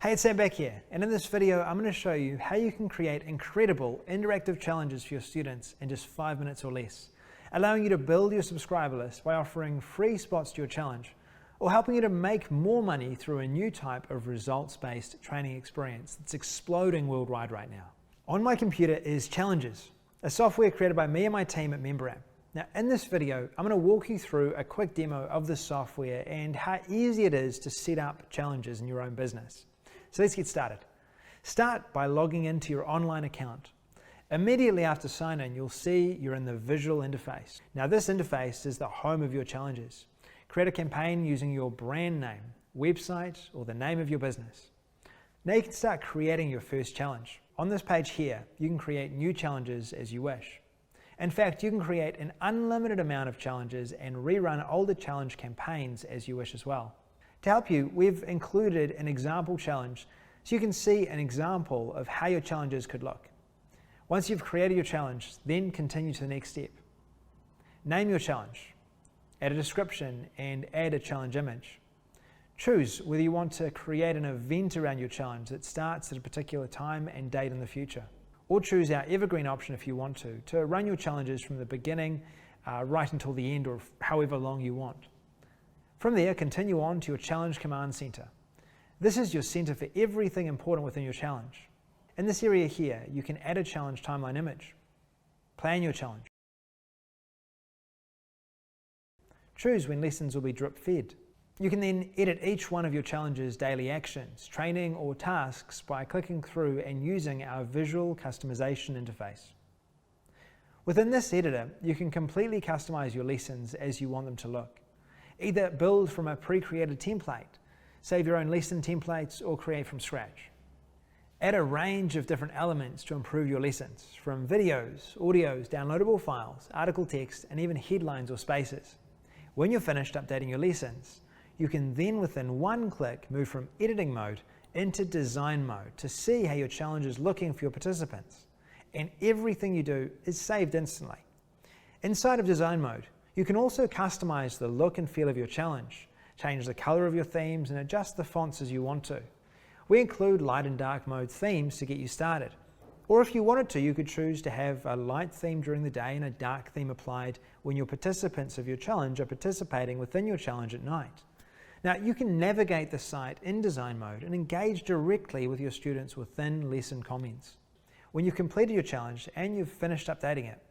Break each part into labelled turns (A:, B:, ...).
A: Hey, it's Sam back here, and in this video I'm going to show you how you can create incredible interactive challenges for your students in just 5 minutes or less, allowing you to build your subscriber list by offering free spots to your challenge, or helping you to make more money through a new type of results-based training experience that's exploding worldwide right now. On my computer is Challenges, a software created by me and my team at MemberApp. Now in this video, I'm going to walk you through a quick demo of this software and how easy it is to set up challenges in your own business. So let's get started. Start by logging into your online account. Immediately after sign in, you'll see you're in the visual interface. Now this interface is the home of your challenges. Create a campaign using your brand name, website, or the name of your business. Now you can start creating your first challenge. On this page here, you can create new challenges as you wish. In fact, you can create an unlimited amount of challenges and rerun older challenge campaigns as you wish as well. To help you, we've included an example challenge so you can see an example of how your challenges could look. Once you've created your challenge, then continue to the next step. Name your challenge, add a description, and add a challenge image. Choose whether you want to create an event around your challenge that starts at a particular time and date in the future. Or choose our evergreen option if you want to run your challenges from the beginning right until the end, or however long you want. From there, continue on to your challenge command center. This is your center for everything important within your challenge. In this area here, you can add a challenge timeline image, plan your challenge, choose when lessons will be drip fed. You can then edit each one of your challenge's daily actions, training, or tasks by clicking through and using our visual customization interface. Within this editor, you can completely customize your lessons as you want them to look. Either build from a pre-created template, save your own lesson templates, or create from scratch. Add a range of different elements to improve your lessons, from videos, audios, downloadable files, article text, and even headlines or spaces. When you're finished updating your lessons, you can then within one click move from editing mode into design mode to see how your challenge is looking for your participants. And everything you do is saved instantly. Inside of design mode, you can also customize the look and feel of your challenge, change the color of your themes, and adjust the fonts as you want to. We include light and dark mode themes to get you started. Or if you wanted to, you could choose to have a light theme during the day and a dark theme applied when your participants of your challenge are participating within your challenge at night. Now, you can navigate the site in design mode and engage directly with your students within lesson comments. When you've completed your challenge and you've finished updating it,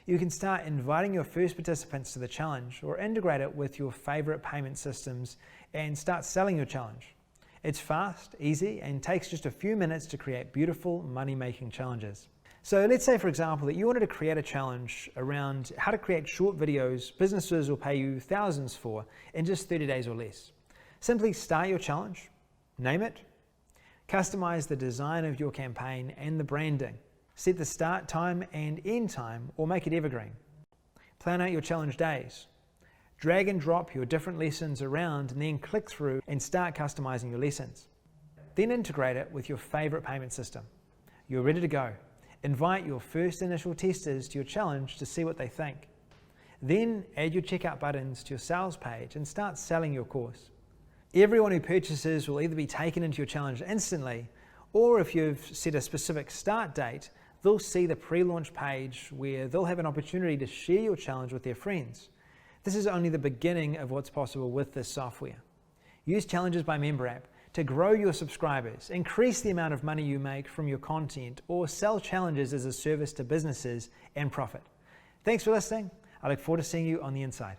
A: you can start inviting your first participants to the challenge or integrate it with your favorite payment systems and start selling your challenge. It's fast, easy, and takes just a few minutes to create beautiful money-making challenges. So let's say, for example, that you wanted to create a challenge around how to create short videos businesses will pay you thousands for in just 30 days or less. Simply start your challenge, name it, customize the design of your campaign and the branding, set the start time and end time, or make it evergreen. Plan out your challenge days. Drag and drop your different lessons around and then click through and start customizing your lessons. Then integrate it with your favorite payment system. You're ready to go. Invite your first initial testers to your challenge to see what they think. Then add your checkout buttons to your sales page and start selling your course. Everyone who purchases will either be taken into your challenge instantly, or if you've set a specific start date, they'll see the pre-launch page where they'll have an opportunity to share your challenge with their friends. This is only the beginning of what's possible with this software. Use Challenges by MemberApp to grow your subscribers, increase the amount of money you make from your content, or sell challenges as a service to businesses and profit. Thanks for listening. I look forward to seeing you on the inside.